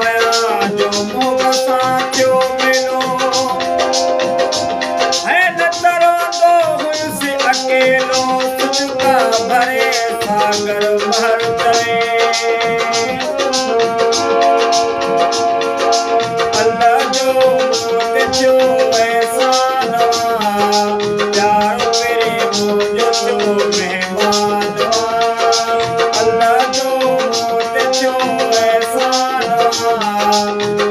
भया जो मोह सां थियो मिलो है न तरंदो हुयुसि अकेलो तुझका भरे सागर भर करे अल्लाह जो मोते थियो एहसान प्यारो मेरे मुंहिंजो थियो मेहमान अल्लाह जो मोते थियो एहसान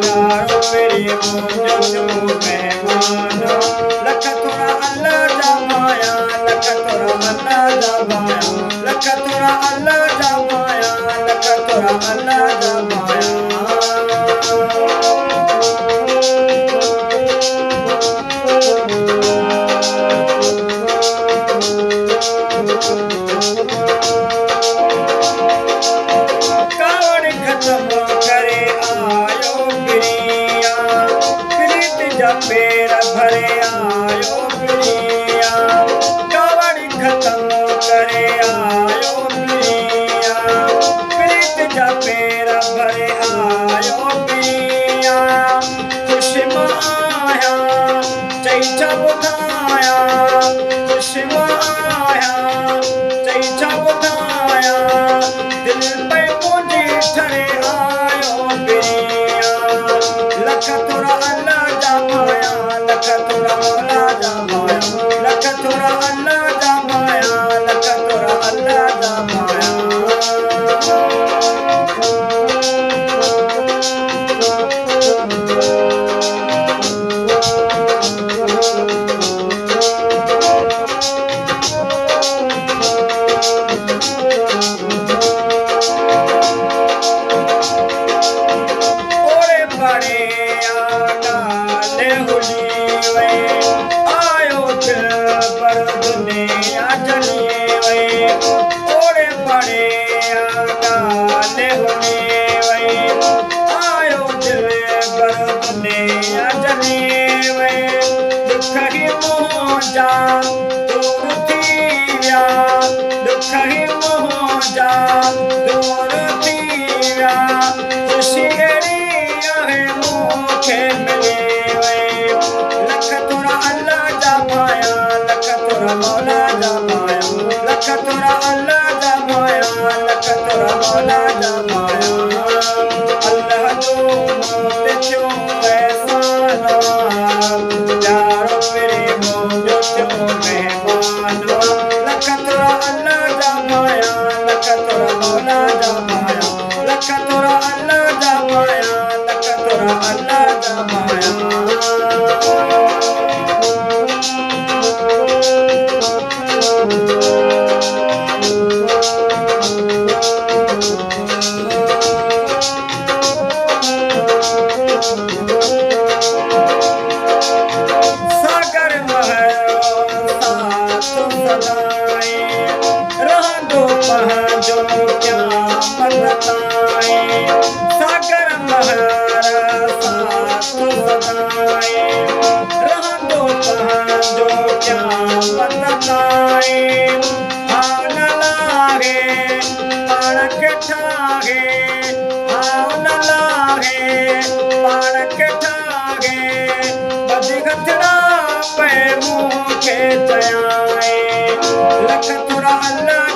प्यारो मेरे मुंहिंजो थियो मेहमान लख थोरा अल्लाह जा माया लख थोरा अल्लाह जा माया लख थोरा अल्लाह जा माया लख थोरा अल्लाह जा माया पेर भरे आयो प्रिया कावड़ खत्म करे आयो प्रिया प्रीत जा पेर भरे आयो प्रिया खुश माया चईचा बुधाया खुश माया चईचा बुधाया दिल पे मुझे ठरे आयो प्रिया लख थोरा अल्लाह लख थोरा अल्लाह जा माया लख थोरा अल्लाह जा माया लख थोरा अल्लाह जा माया ओरे बड़े आगाले हुली आयो दिल पर दुनिया जली वई ओरे पड़े आगाले हुली वई आयो दिल पर दुनिया जली वई दुख ही मोजा दूर थी विया दुख ही मोजा दूर थी विया खुशी अहिड़ी आहे मूंखे मिली वई लख थोरा अल्लाह जा माया लख थोरा मौला जा माया लख थोरा अल्लाह जा माया लख थोरा मौला जा माया अल्लाह जो मोते थियो एहसान प्यारो मेरे मुंहिंजो थियो मेहमान लख थोरा अल्लाह जा माया लख थोरा मौला जा माया लख थोरा अल्लाह जा माया लख थोरा अल्लाह जा माया सागर महरो साथ सदाए रहंदो पंहिंजो क़यामत ताईं सागर महरो साथ सदाए रहंदो पंहिंजो क़यामत ताईं हान लागे पाण खे ठाहे हान लागे पाण खे ठाहे बदिगथड़ा पे मूंखे चयाए लख थोरा अल्लाह